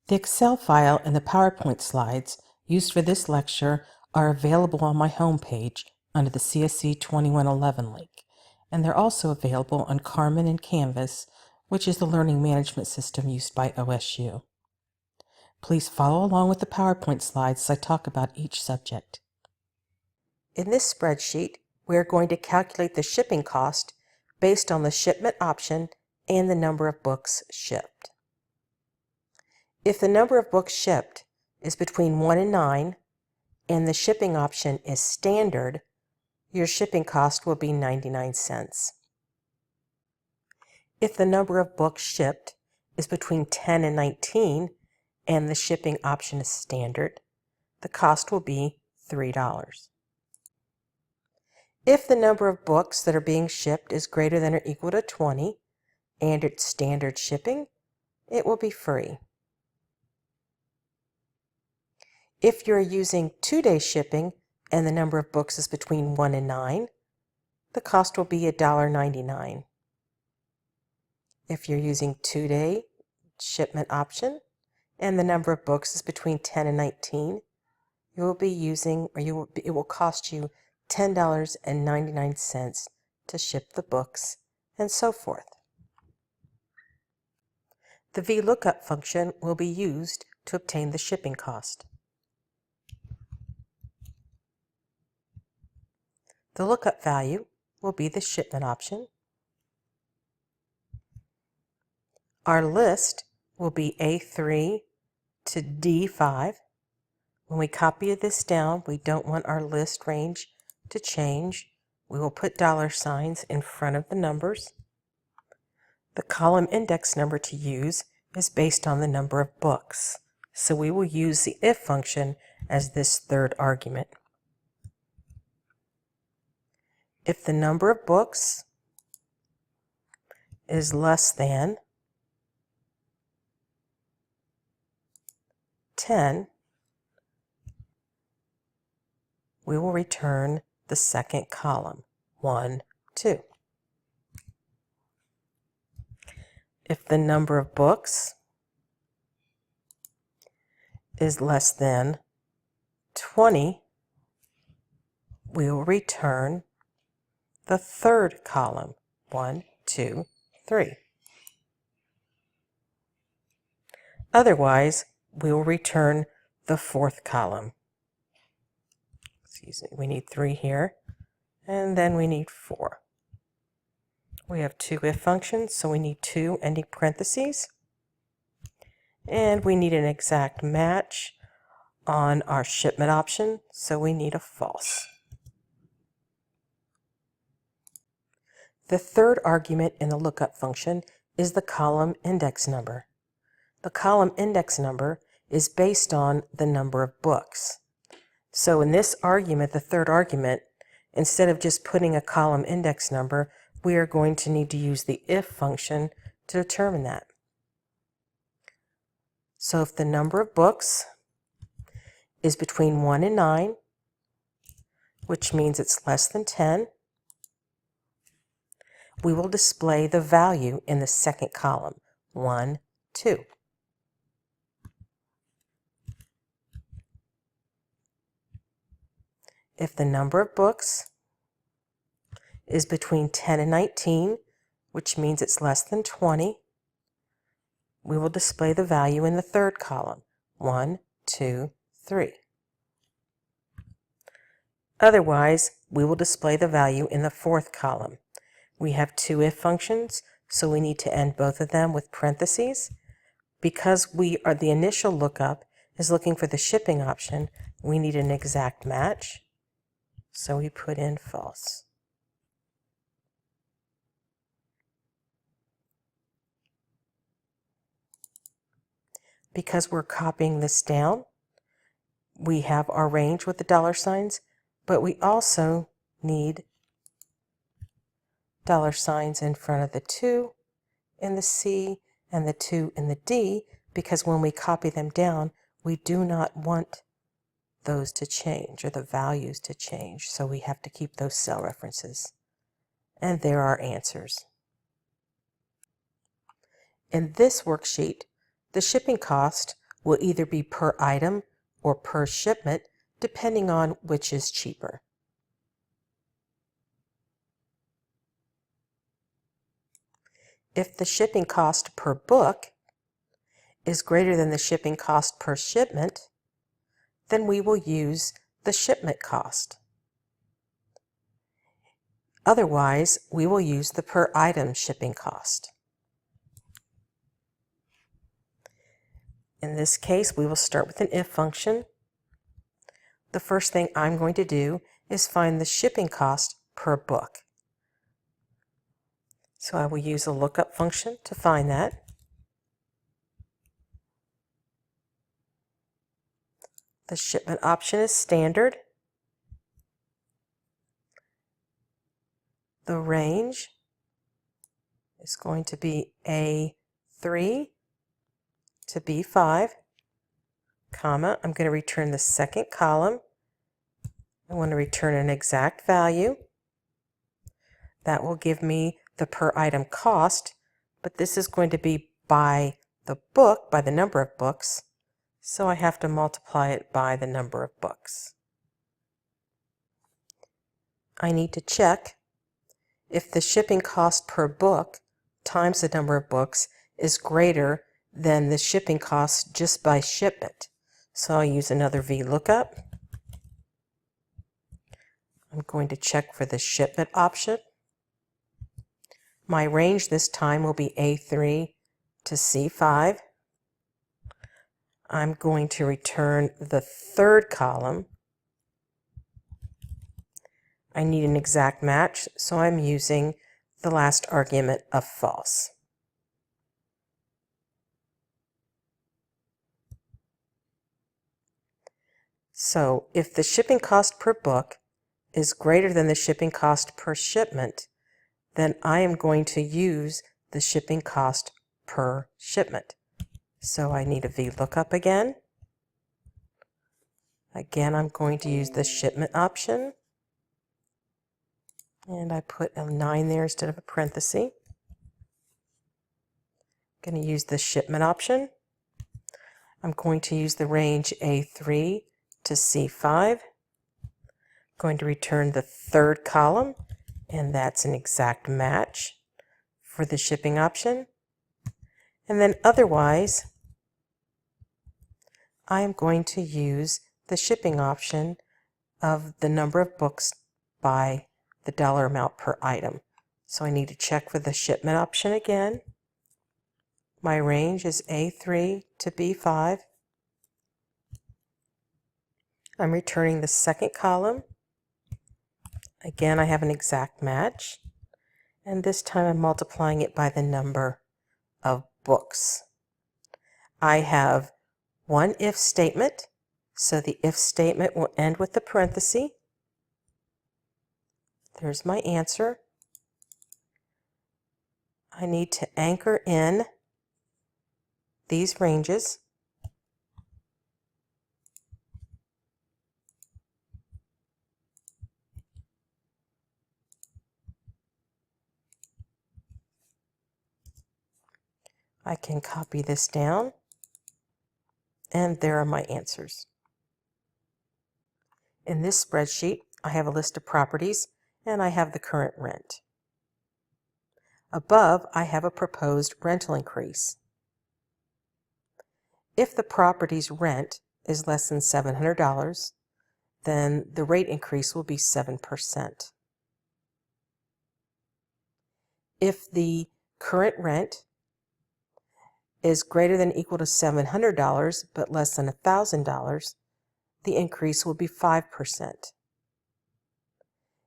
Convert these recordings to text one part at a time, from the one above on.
The Excel file and the PowerPoint slides used for this lecture are available on my homepage under the CSE 2111 link, and they're also available on Carmen and Canvas, which is the learning management system used by OSU. Please follow along with the PowerPoint slides as I talk about each subject. In this spreadsheet, we are going to calculate the shipping cost based on the shipment option and the number of books shipped. If the number of books shipped is between 1 and 9 and the shipping option is standard, your shipping cost will be 99 cents. If the number of books shipped is between 10 and 19 and the shipping option is standard, the cost will be $3. If the number of books that are being shipped is greater than or equal to 20 and it's standard shipping, it will be free. If you're using 2-day shipping and the number of books is between 1 and 9, the cost will be $1.99. If you're using 2-day shipment option and the number of books is between 10 and 19, you will be using, it will cost you $10.99 to ship the books, and so forth. The VLookup function will be used to obtain the shipping cost. The lookup value will be the shipment option. Our list will be A3 to D5. When we copy this down, we don't want our list range to change. We will put $signs in front of the numbers. The column index number to use is based on the number of books, so we will use the if function as this third argument. If the number of books is less than 10, we will return the second column, 1, 2. If the number of books is less than 20, we will return the third column, 1, 2, 3. Otherwise, we will return the fourth column. Excuse me, we need 3 here, and then we need 4. We have 2 if functions, so we need 2 ending parentheses. And we need an exact match on our shipment option, so we need a false. The third argument in the lookup function is the column index number. The column index number is based on the number of books. So in this argument, the third argument, instead of just putting a column index number, we are going to need to use the if function to determine that. So if the number of books is between 1 and 9, which means it's less than 10, we will display the value in the second column, 1, 2. If the number of books is between 10 and 19, which means it's less than 20, we will display the value in the third column, 1, 2, 3. Otherwise, we will display the value in the fourth column. We have 2 if functions, so we need to end both of them with parentheses. Because the initial lookup is looking for the shipping option, we need an exact match, so we put in false. Because we're copying this down, we have our range with the $signs, but we also need $signs in front of the 2 in the C and the 2 in the D, because when we copy them down, we do not want those to change or the values to change, so we have to keep those cell references. And there are answers. In this worksheet, the shipping cost will either be per item or per shipment, depending on which is cheaper. If the shipping cost per book is greater than the shipping cost per shipment, then we will use the shipment cost. Otherwise, we will use the per item shipping cost. In this case, we will start with an if function. The first thing I'm going to do is find the shipping cost per book. So I will use a lookup function to find that. The shipment option is standard. The range is going to be A3 to B5, comma, I'm going to return the second column. I want to return an exact value. That will give me the per item cost, but this is going to be by the book, by the number of books, so I have to multiply it by the number of books. I need to check if the shipping cost per book times the number of books is greater than the shipping cost just by shipment. So I'll use another VLookup. I'm going to check for the shipment option. My range this time will be A3 to C5. I'm going to return the third column. I need an exact match, so I'm using the last argument of false. So if the shipping cost per book is greater than the shipping cost per shipment, then I am going to use the shipping cost per shipment. So I need a VLookup again. Again, I'm going to use the shipment option. And I put a 9 there instead of a parenthesis. I'm going to use the shipment option. I'm going to use the range A3 to C5. I'm going to return the third column, and that's an exact match for the shipping option. And then otherwise, I am going to use the shipping option of the number of books by the dollar amount per item. So I need to check for the shipment option again. My range is A3 to B5. I'm returning the second column. Again, I have an exact match. And this time I'm multiplying it by the number of books. I have one if statement, so the if statement will end with the parenthesis. There's my answer. I need to anchor in these ranges. I can copy this down, and there are my answers. In this spreadsheet, I have a list of properties, and I have the current rent. Above, I have a proposed rental increase. If the property's rent is less than $700, then the rate increase will be 7%. If the current rent is greater than or equal to $700 but less than $1,000, the increase will be 5%.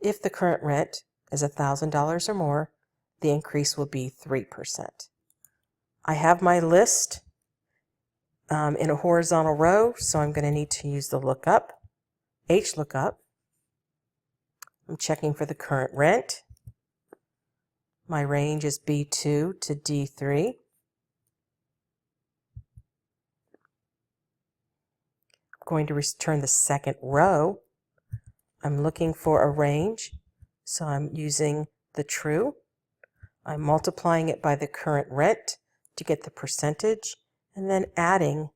If the current rent is $1,000 or more, the increase will be 3%. I have my list in a horizontal row, so I'm going to need to use the lookup, HLookup. I'm checking for the current rent. My range is B2 to D3. I'm going to return the second row. I'm looking for a range, so I'm using the true. I'm multiplying it by the current rent to get the percentage, and then adding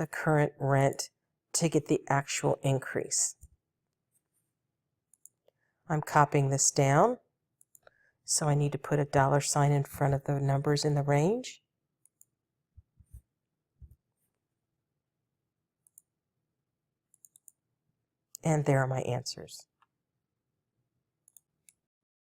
the current rent to get the actual increase. I'm copying this down, so I need to put a $sign in front of the numbers in the range. And there are my answers.